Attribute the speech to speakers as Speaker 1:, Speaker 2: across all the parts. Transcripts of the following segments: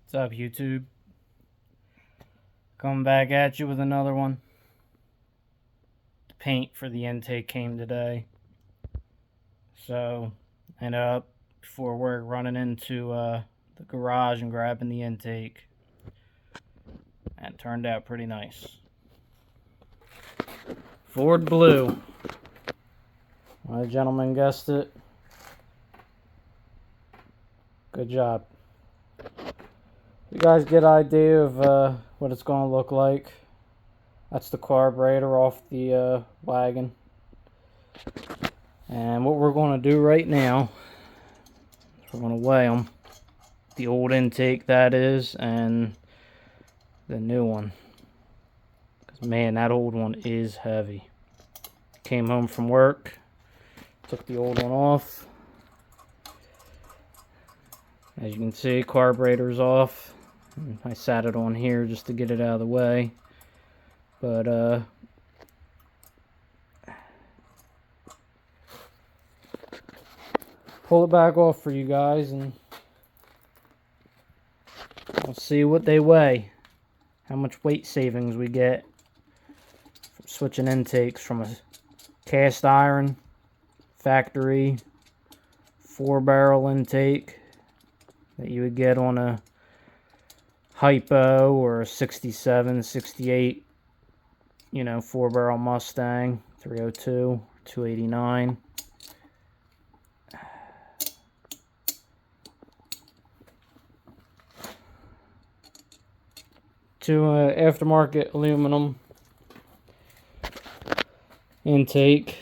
Speaker 1: What's up, YouTube? Coming back at you with another one. The paint for the intake came today. So, ended up before work running into the garage and grabbing the intake. And it turned out pretty nice. Ford Blue. My gentleman guessed it. Good job. You guys get an idea of what it's going to look like. That's the carburetor off the wagon. And what we're going to do right now is we're going to weigh them. The old intake, that is, and the new one. Because, man, that old one is heavy. Came home from work, took the old one off. As you can see, carburetor's off. I sat it on here just to get it out of the way. But, pull it back off for you guys and we'll see what they weigh. How much weight savings we get from switching intakes from a cast iron factory 4-barrel intake that you would get on a hypo or a 67, 68, 4-barrel Mustang 302, 289. To aftermarket aluminum intake.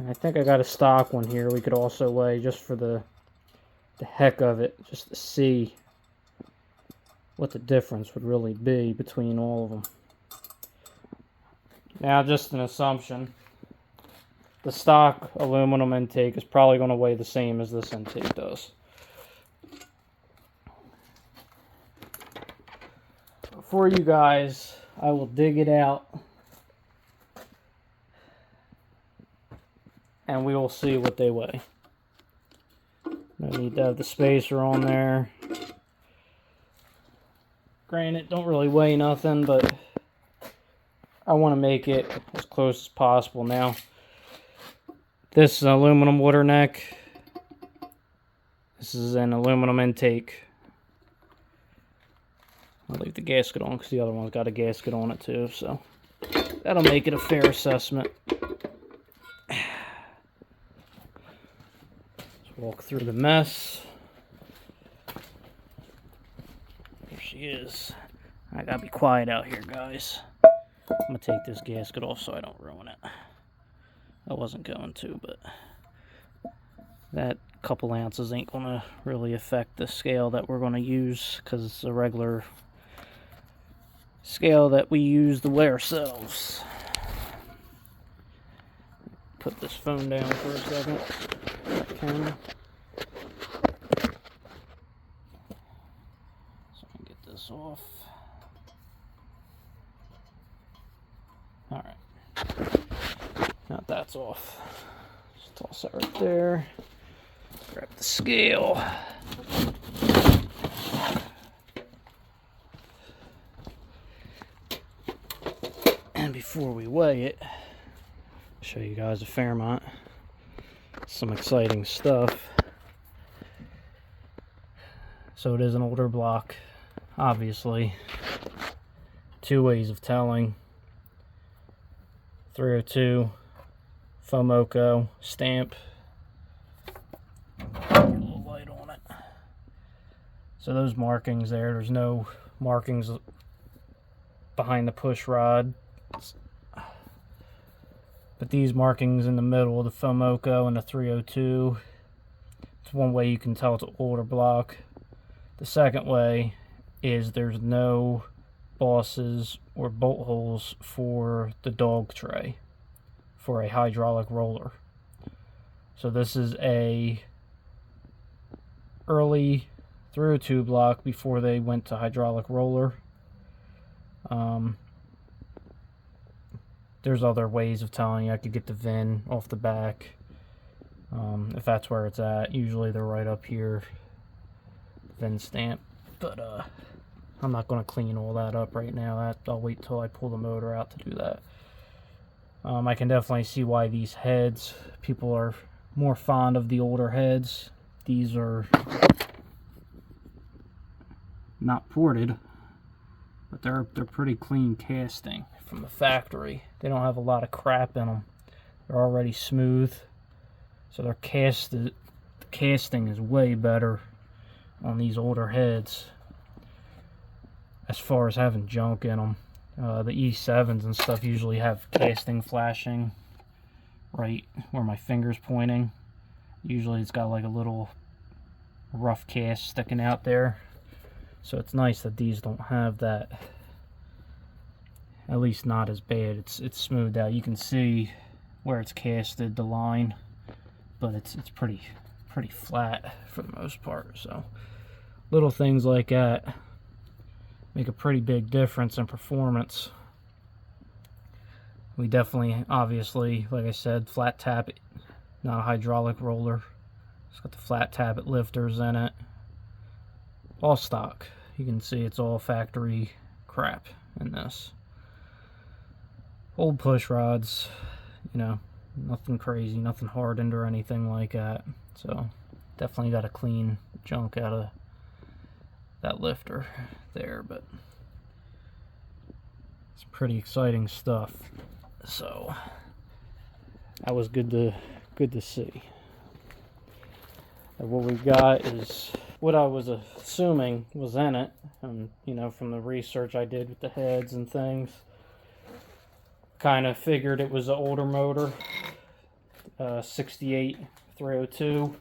Speaker 1: I think I got a stock one here we could also weigh just for the heck of it, just to see what the difference would really be between all of them. Now, just an assumption, the stock aluminum intake is probably going to weigh the same as this intake does. For you guys, I will dig it out and we will see what they weigh. No need to have the spacer on there. Granted, don't really weigh nothing, but I want to make it as close as possible. Now, this is an aluminum water neck. This is an aluminum intake. I'll leave the gasket on because the other one's got a gasket on it too, so that'll make it a fair assessment. Let's walk through the mess. There she is. I gotta be quiet out here, guys. I'm gonna take this gasket off so I don't ruin it. I wasn't going to, but that couple ounces ain't gonna really affect the scale that we're gonna use because it's a regular scale that we use to weigh ourselves. Put this phone down for a second. Camera. So I can get this off. Alright. Now that's off. Just toss that right there. Grab the scale. And before we weigh it, show you guys a Fairmont. Some exciting stuff. So it is an older block, obviously. 2 ways of telling. 302 Fomoco stamp. Get a little light on it. So those markings there's no markings behind the push rod. But these markings in the middle, the Fomoco and the 302, it's one way you can tell it's an older block. The second way is there's no bosses or bolt holes for the dog tray for a hydraulic roller. So this is a early 302 block before they went to hydraulic roller. There's other ways of telling you. I could get the VIN off the back. If that's where it's at. Usually they're right up here. VIN stamp. But I'm not going to clean all that up right now. I'll wait till I pull the motor out to do that. I can definitely see why these heads, people are more fond of the older heads. These are not ported, but they're pretty clean casting from the factory. They don't have a lot of crap in them. They're already smooth, so they're casted. The casting is way better on these older heads as far as having junk in them. The E7s and stuff usually have casting flashing right where my finger's pointing. Usually it's got like a little rough cast sticking out there. So it's nice that these don't have that. At least not as bad. It's smoothed out. You can see where it's casted, the line, but it's pretty flat for the most part. So little things like that make a pretty big difference in performance. We definitely, obviously, like I said, flat tap it, not a hydraulic roller. It's got the flat tappet lifters in it. All stock. You can see it's all factory crap in this. Old push rods, you know, nothing crazy, nothing hardened or anything like that. So definitely got to clean junk out of that lifter there, but it's pretty exciting stuff. So that was good to see. And what we've got is what I was assuming was in it, and you know, from the research I did with the heads and things, kind of figured it was an older motor, 68 302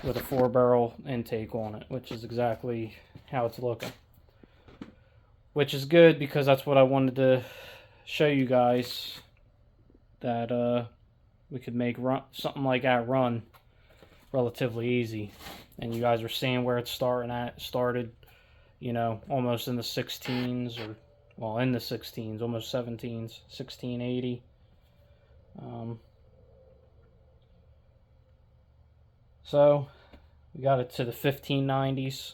Speaker 1: with a 4-barrel intake on it, which is exactly how it's looking. Which is good, because that's what I wanted to show you guys, that we could make something like that run relatively easy. And you guys are seeing where it's started, you know, almost in the 16s, or well, in the 16s, almost 17s, 1680. So we got it to the 1590s.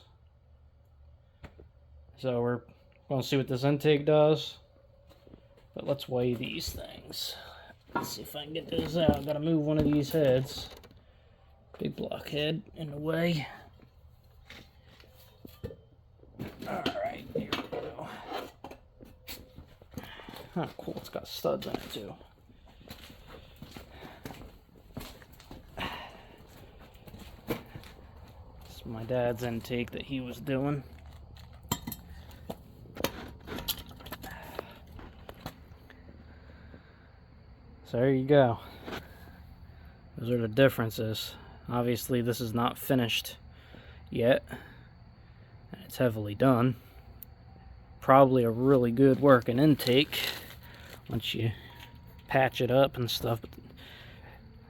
Speaker 1: So we're going to see what this intake does. But let's weigh these things. Let's see if I can get this out. Got to move one of these heads. Big blockhead in the way. Alright, here we go. Oh, cool. It's got studs in it, too. This is my dad's intake that he was doing. So there you go. Those are the differences. Obviously this is not finished yet, and it's heavily done. Probably a really good working intake once you patch it up and stuff, but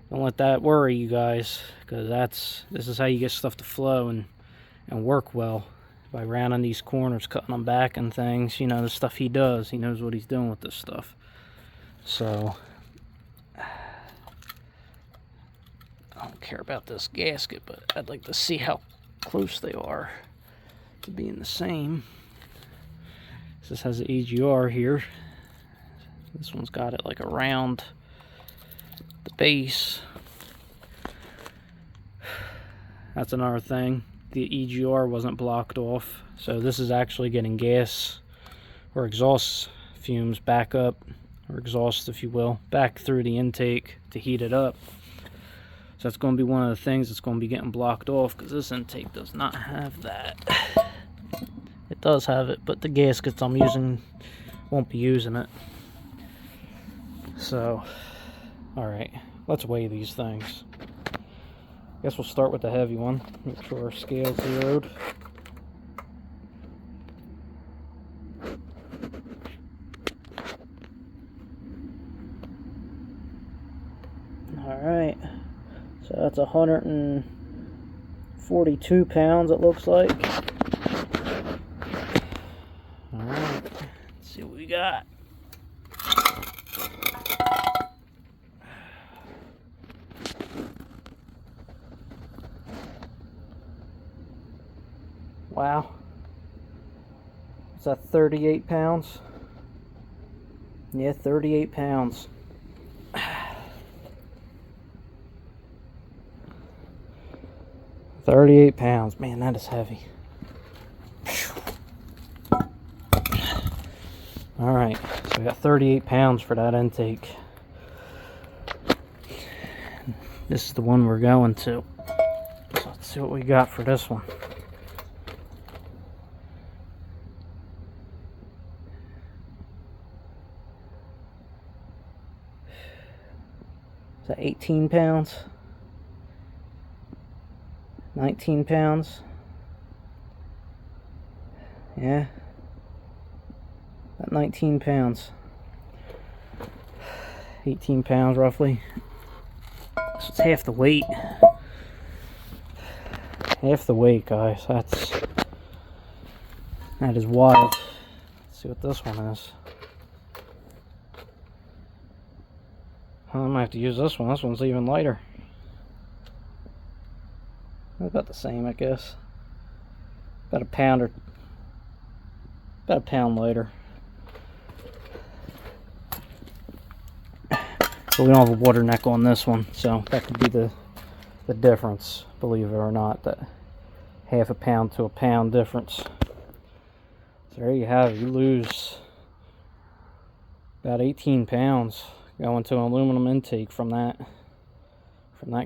Speaker 1: don't let that worry you guys, because this is how you get stuff to flow and work well, by rounding these corners, cutting them back and things. You know, the stuff he does, he knows what he's doing with this stuff. So I don't care about this gasket, but I'd like to see how close they are to being the same. This has an EGR here. This one's got it like around the base. That's another thing. The EGR wasn't blocked off, so this is actually getting gas or exhaust fumes back up, or exhaust, if you will, back through the intake to heat it up. So that's going to be one of the things that's going to be getting blocked off, because this intake does not have that. It does have it, but the gaskets I'm using won't be using it. So, alright, let's weigh these things. Guess we'll start with the heavy one. Make sure our scale's zeroed. Alright. So that's 142 pounds, it looks like. Alright, let's see what we got. Wow. Is that 38 pounds? Yeah, 38 pounds. 38 pounds. Man, that is heavy. Alright, so we got 38 pounds for that intake. This is the one we're going to. So let's see what we got for this one. Is that 18 pounds? 19 pounds? Yeah. About 19 pounds. 18 pounds roughly. So it's half the weight. Half the weight, guys. That is wild. Let's see what this one is. I might have to use this one. This one's even lighter. About the same, I guess. About a pound lighter. But we don't have a water neck on this one, so that could be the difference, believe it or not, that half a pound to a pound difference. So there you have it. You lose about 18 pounds going to an aluminum intake from that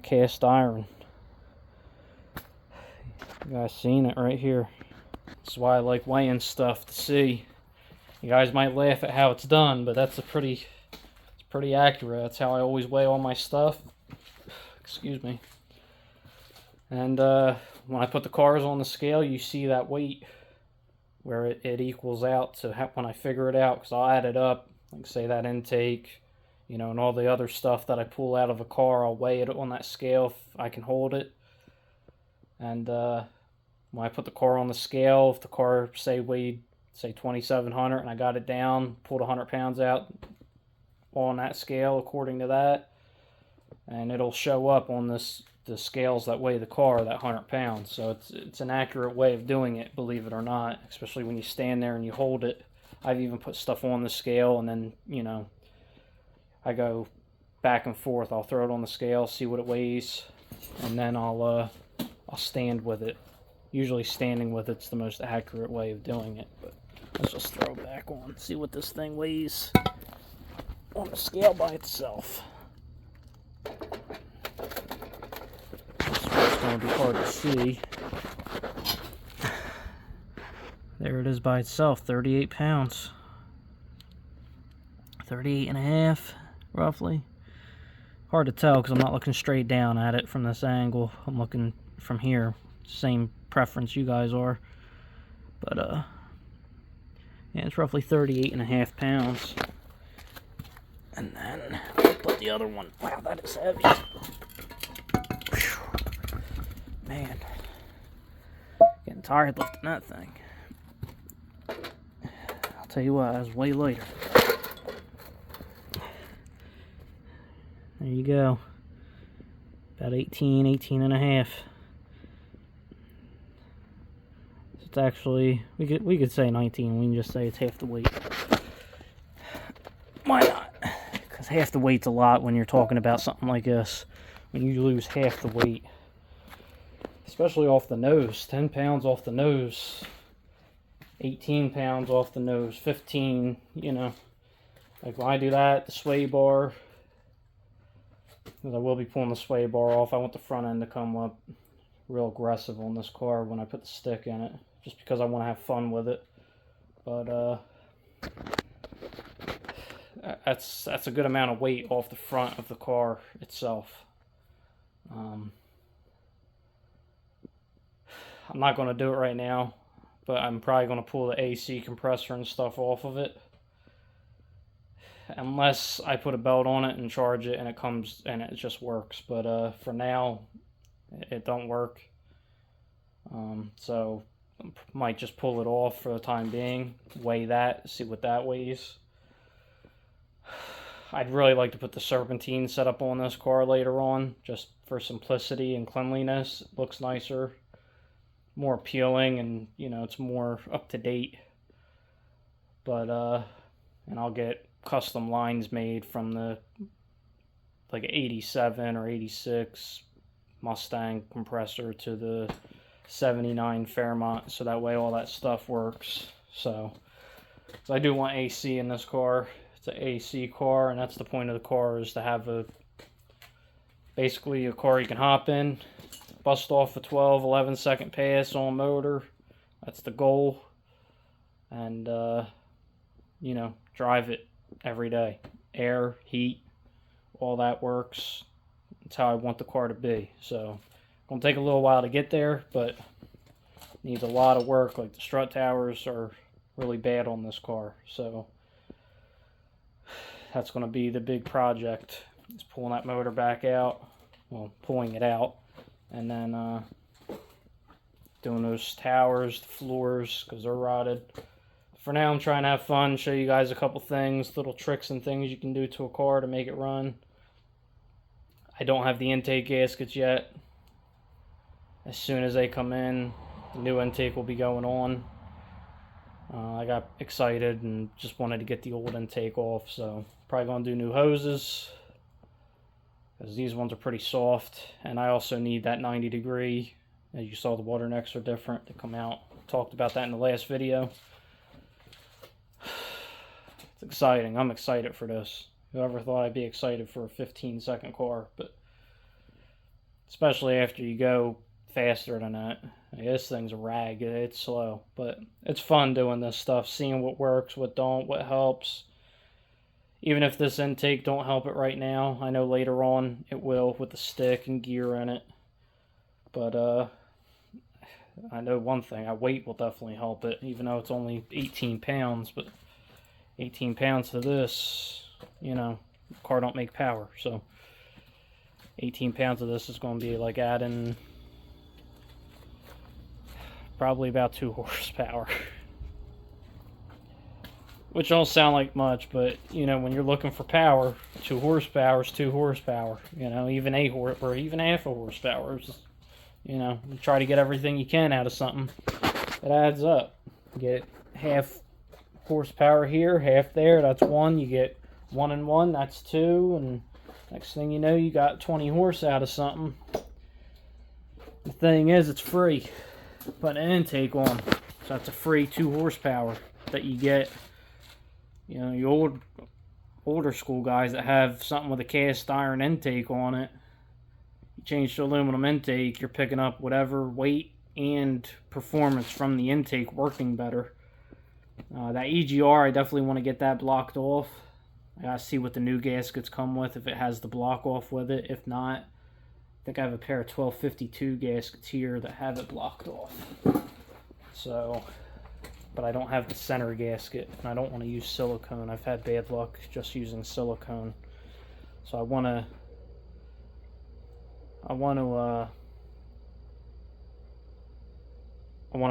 Speaker 1: cast iron. You guys seen it right here. That's why I like weighing stuff to see. You guys might laugh at how it's done, but it's pretty accurate. That's how I always weigh all my stuff. Excuse me. And when I put the cars on the scale, you see that weight where it equals out to when I figure it out, because I'll add it up, like say that intake, you know, and all the other stuff that I pull out of a car, I'll weigh it on that scale if I can hold it. And when I put the car on the scale, if the car weighed 2,700 and I got it down, pulled 100 pounds out on that scale according to that, and it'll show up on the scales that weigh the car, that 100 pounds. So it's an accurate way of doing it, believe it or not, especially when you stand there and you hold it. I've even put stuff on the scale, and then, you know, I go back and forth. I'll throw it on the scale, see what it weighs, and then I'll stand with it. Usually standing with it's the most accurate way of doing it, but let's just throw it back on, see what this thing weighs on the scale by itself. It's going to be hard to see. There it is by itself, 38 pounds. 38 and a half, roughly. Hard to tell because I'm not looking straight down at it from this angle. I'm looking from here. Same preference you guys are. But, yeah, it's roughly 38 and a half pounds. And then, put the other one. Wow, that is heavy. Whew. Man. Getting tired lifting that thing. I'll tell you what, that was way lighter. There you go. About 18 and a half. It's actually, we could say 19. We can just say it's half the weight. Why not? Because half the weight's a lot when you're talking about something like this. When you lose half the weight. Especially off the nose. 10 pounds off the nose. 18 pounds off the nose. 15, you know. Like when I do that, the sway bar, because I will be pulling the sway bar off. I want the front end to come up real aggressive on this car when I put the stick in it. Just because I want to have fun with it. But, that's a good amount of weight off the front of the car itself. I'm not going to do it right now, but I'm probably going to pull the AC compressor and stuff off of it, unless I put a belt on it and charge it and it comes and it just works. But for now, it don't work. So I might just pull it off for the time being, weigh that, see what that weighs. I'd really like to put the serpentine setup on this car later on, just for simplicity and cleanliness. It looks nicer. more appealing, and you know, it's more up to date. But and I'll get custom lines made from the like 87 or 86 Mustang compressor to the 79 Fairmont, so that way all that stuff works. So I do want AC in this car. It's an AC car, and that's the point of the car, is to have basically a car you can hop in, bust off a 12-11 second pass on motor. That's the goal. And you know, drive it every day. Air, heat, all that works. That's how I want the car to be. So it's gonna take a little while to get there, but needs a lot of work. Like, the strut towers are really bad on this car, so that's gonna be the big project. Is pulling that motor back out, well, pulling it out, and then doing those towers, the floors, because they're rotted. For now, I'm trying to have fun, show you guys a couple things, little tricks and things you can do to a car to make it run. I don't have the intake gaskets yet. As soon as they come in, the new intake will be going on. I got excited and just wanted to get the old intake off, so probably going to do new hoses, because these ones are pretty soft. And I also need that 90 degree. As you saw, the water necks are different to come out. Talked about that in the last video. It's exciting. I'm excited for this. Whoever thought I'd be excited for a 15-second car, but especially after you go faster than that. This thing's a rag. It's slow, but it's fun doing this stuff, seeing what works, what don't, what helps. Even if this intake don't help it right now, I know later on it will, with the stick and gear in it. But I know one thing, weight will definitely help it, even though it's only 18 pounds, but 18 pounds to this, you know, the car don't make power, so 18 pounds of this is going to be like adding probably about 2 horsepower. Which don't sound like much, but you know, when you're looking for power, 2 horsepower is 2 horsepower. You know, even or even half a horsepower. Just, you know, you try to get everything you can out of something. It adds up. You get half horsepower here, half there. That's 1. You get 1 and 1. That's 2. And next thing you know, you got 20 horse out of something. The thing is, it's free. Put an intake on, so that's a free 2 horsepower that you get. You know, you older school guys that have something with a cast iron intake on it, you change to aluminum intake, you're picking up whatever weight and performance from the intake working better. That EGR, I definitely want to get that blocked off. I gotta see what the new gaskets come with, if it has the block off with it. If not, I think I have a pair of 1252 gaskets here that have it blocked off. So, but I don't have the center gasket, and I don't want to use silicone. I've had bad luck just using silicone. So I want to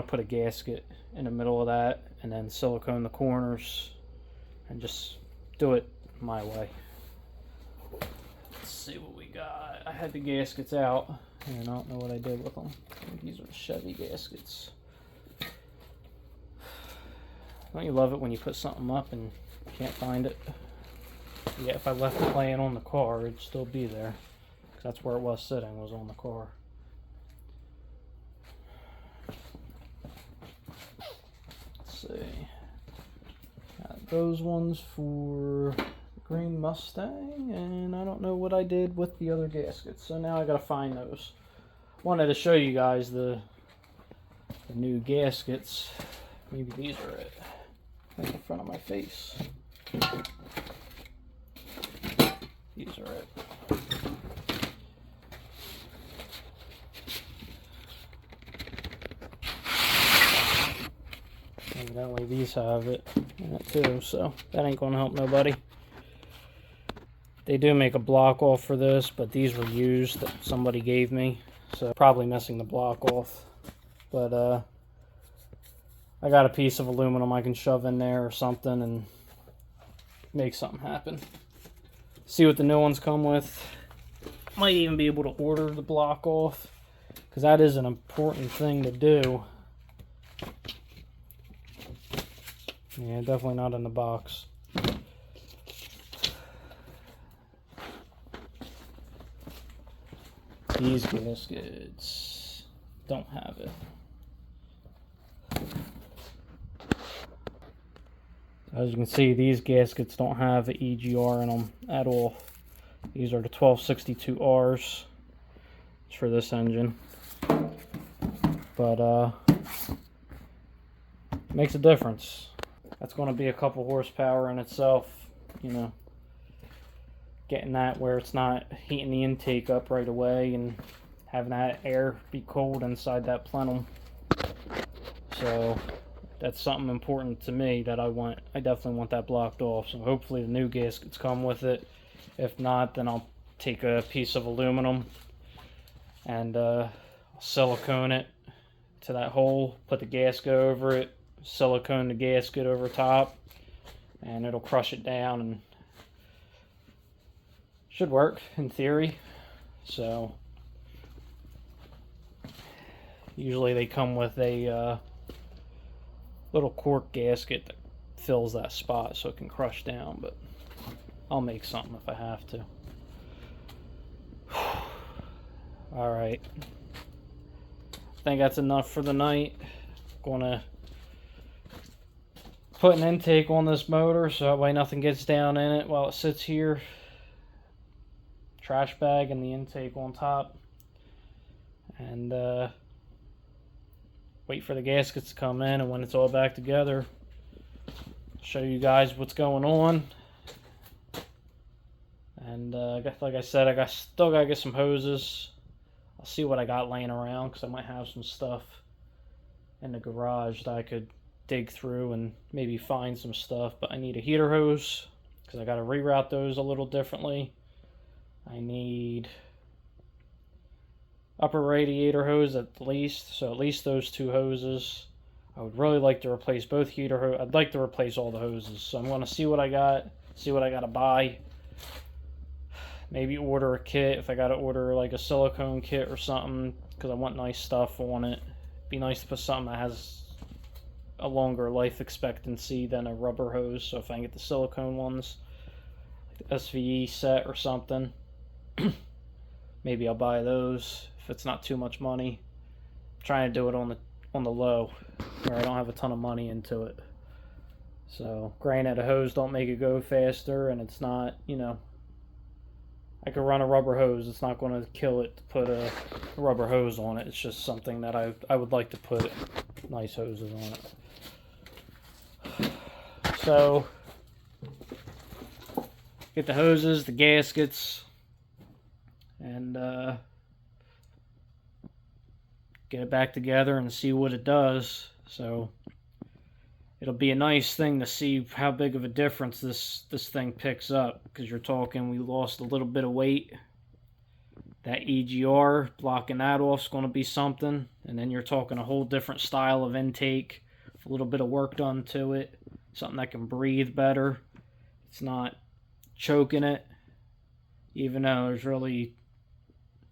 Speaker 1: put a gasket in the middle of that, and then silicone the corners, and just do it my way. Let's see what we got. I had the gaskets out, and I don't know what I did with them. I think these are the Chevy gaskets. Don't you love it when you put something up and you can't find it? Yeah, if I left it laying on the car, it'd still be there. 'Cause that's where it was sitting, was on the car. Let's see. Got those ones for the green Mustang, and I don't know what I did with the other gaskets, so now I gotta find those. Wanted to show you guys the new gaskets. Maybe these are it. Right in front of my face. These are it. Evidently these have it in it too, so that ain't gonna help nobody. They do make a block off for this, but these were used that somebody gave me, so probably missing the block off. But I got a piece of aluminum I can shove in there or something and make something happen. See what the new ones come with. Might even be able to order the block off because that is an important thing to do. Yeah, definitely not in the box. These gaskets don't have it. As you can see, these gaskets don't have the EGR in them at all. These are the 1262Rs. It's for this engine. But makes a difference. That's going to be a couple horsepower in itself, you know. Getting that where it's not heating the intake up right away and having that air be cold inside that plenum. So that's something important to me that I want. I definitely want that blocked off. So hopefully the new gaskets come with it. If not, then I'll take a piece of aluminum and silicone it to that hole, put the gasket over it, silicone the gasket over top, and it'll crush it down and should work in theory. So usually they come with a little cork gasket that fills that spot so it can crush down, but I'll make something if I have to. Alright, I think that's enough for the night. Gonna put an intake on this motor so that way nothing gets down in it while it sits here. Trash bag and the intake on top, and wait for the gaskets to come in, and when it's all back together, show you guys what's going on. And like I said, still gotta get some hoses. I'll see what I got laying around because I might have some stuff in the garage that I could dig through and maybe find some stuff. But I need a heater hose because I got to reroute those a little differently. I need upper radiator hose at least, so at least those two hoses. I would really like to replace both heater hoses. I'd like to replace all the hoses, so I'm going to see what I got, see what I got to buy. Maybe order a kit if I got to order like a silicone kit or something, because I want nice stuff on it. Be nice to put something that has a longer life expectancy than a rubber hose, so if I can get the silicone ones, like the SVE set or something, maybe I'll buy those if it's not too much money. I'm trying to do it on the low, where I don't have a ton of money into it. So granted, a hose don't make it go faster, and it's not, you know, I could run a rubber hose. It's not going to kill it to put a rubber hose on it. It's just something that I would like to put nice hoses on it. So get the hoses, the gaskets, and get it back together and see what it does. So it'll be a nice thing to see how big of a difference this thing picks up, because you're talking we lost a little bit of weight. That EGR, blocking that off is going to be something, and then you're talking a whole different style of intake, a little bit of work done to it, something that can breathe better. It's not choking it, even though there's really,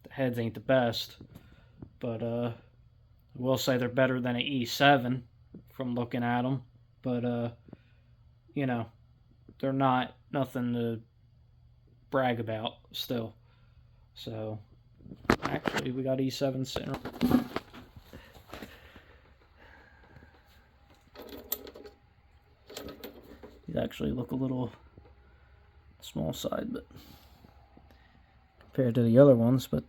Speaker 1: the heads ain't the best, but I will say they're better than an E7 from looking at them. But you know, they're not nothing to brag about still. So actually we got E7 sitting. These actually look a little small side, but compared to the other ones, but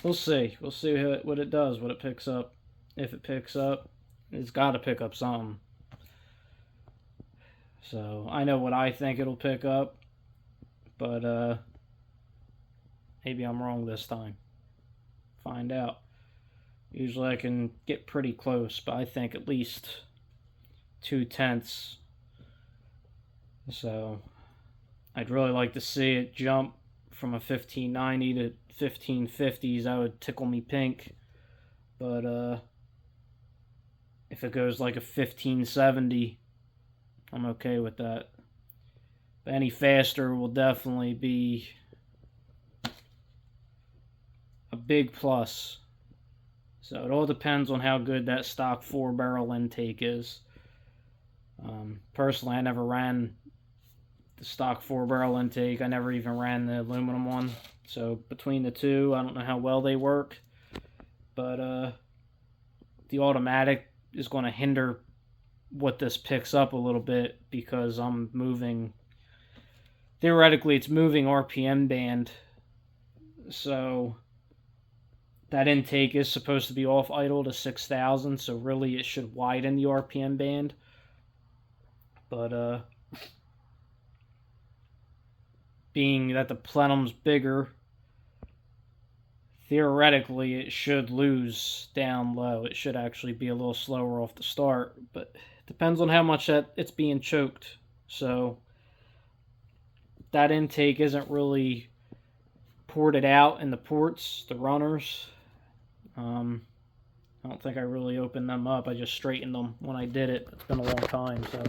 Speaker 1: we'll see. We'll see what it does, what it picks up. If it picks up, it's got to pick up something. So I know what I think it'll pick up, but maybe I'm wrong this time. Find out. Usually I can get pretty close, but I think at least 2/10. So I'd really like to see it jump from a 1590 to 1550s. That would tickle me pink. But If it goes like a 1570, I'm okay with that. But any faster will definitely be a big plus. So it all depends on how good that stock 4-barrel intake is. Personally, I never ran the stock 4-barrel intake. I never even ran the aluminum one. So between the two, I don't know how well they work. But the automatic is going to hinder what this picks up a little bit because I'm moving. Theoretically, it's moving RPM band. So that intake is supposed to be off idle to 6,000. So really, it should widen the RPM band. But being that the plenum's bigger, theoretically it should lose down low. It should actually be a little slower off the start, but it depends on how much that it's being choked. So that intake isn't really ported out in the ports, the runners. I don't think I really opened them up. I just straightened them when I did it. It's been a long time, so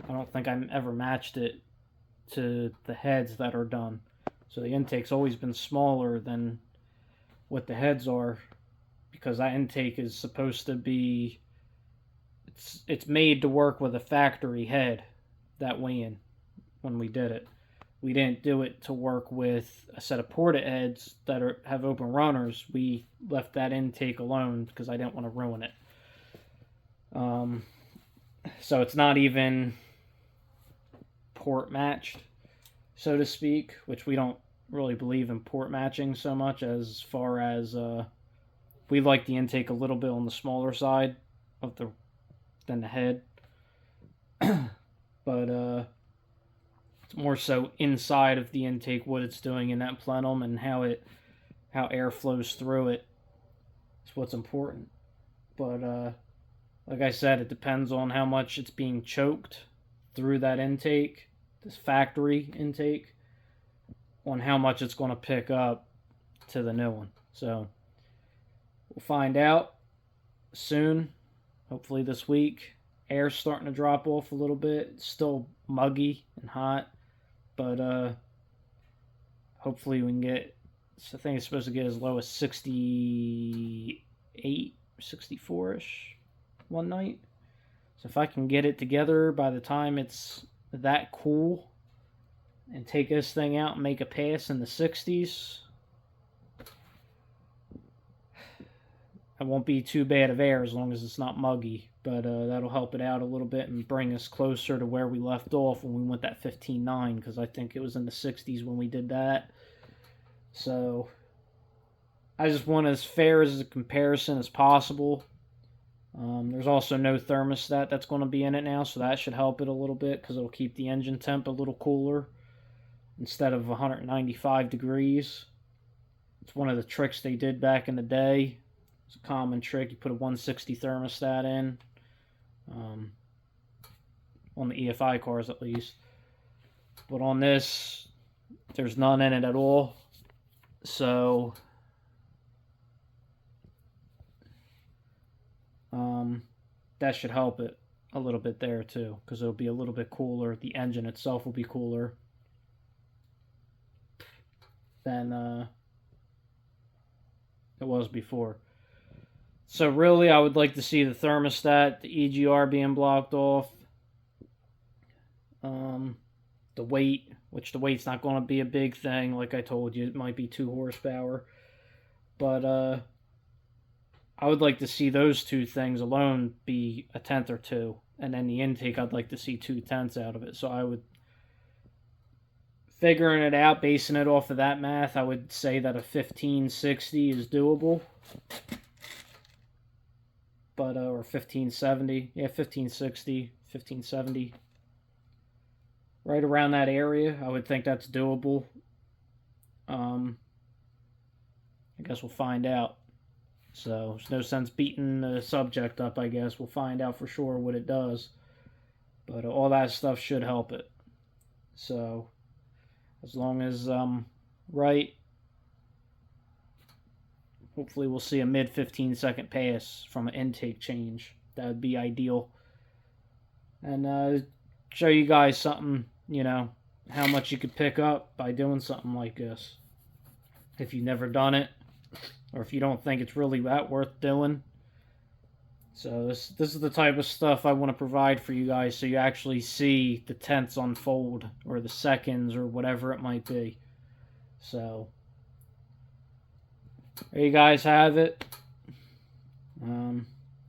Speaker 1: I don't think I ever matched it to the heads that are done. So the intake's always been smaller than what the heads are, because that intake is supposed to be, it's made to work with a factory head, that weigh-in, when we did it. We didn't do it to work with a set of ported heads that have open runners. We left that intake alone because I didn't want to ruin it. So it's not even port matched, so to speak, which we don't really believe in port matching so much, as far as we like the intake a little bit on the smaller side of than the head. But it's more so inside of the intake, what it's doing in that plenum and how air flows through it is what's important. But like I said, it depends on how much it's being choked through that intake, this factory intake, on how much it's going to pick up to the new one. So we'll find out soon, hopefully this week. Air's starting to drop off a little bit. It's still muggy and hot, but hopefully we can get, I think it's supposed to get as low as 68, 64-ish one night. So if I can get it together by the time it's that cool and take this thing out and make a pass in the 60s, it won't be too bad of air as long as it's not muggy. But that'll help it out a little bit and bring us closer to where we left off when we went that 15.9, because I think it was in the 60s when we did that. So I just want as fair as a comparison as possible. There's also no thermostat that's going to be in it now, so that should help it a little bit because it'll keep the engine temp a little cooler instead of 195 degrees. It's one of the tricks they did back in the day. It's a common trick. You put a 160 thermostat in, on the EFI cars at least. But on this, there's none in it at all. So that should help it a little bit there too, because it'll be a little bit cooler. The engine itself will be cooler than it was before. So really, I would like to see the thermostat, the EGR being blocked off, the weight, which the weight's not going to be a big thing. Like I told you, it might be 2 horsepower. But I would like to see those two things alone be a tenth or two. And then the intake, I'd like to see 0.2 out of it. So I would, figuring it out, basing it off of that math, I would say that a 1560 is doable. But or 1570, yeah, 1560, 1570, right around that area. I would think that's doable. I guess we'll find out. So there's no sense beating the subject up. I guess we'll find out for sure what it does. But all that stuff should help it. So as long as right, hopefully we'll see a mid 15-second pass from an intake change that would be ideal. And show you guys something, how much you could pick up by doing something like this. If you've never done it, or if you don't think it's really that worth doing. So this is the type of stuff I want to provide for you guys, so you actually see the tenths unfold, or the seconds, or whatever it might be. So there you guys have it.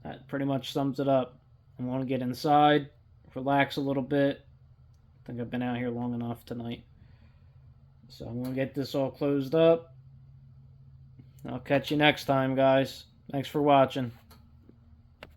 Speaker 1: That pretty much sums it up. I want to get inside, relax a little bit. I think I've been out here long enough tonight. So I'm going to get this all closed up. I'll catch you next time, guys. Thanks for watching.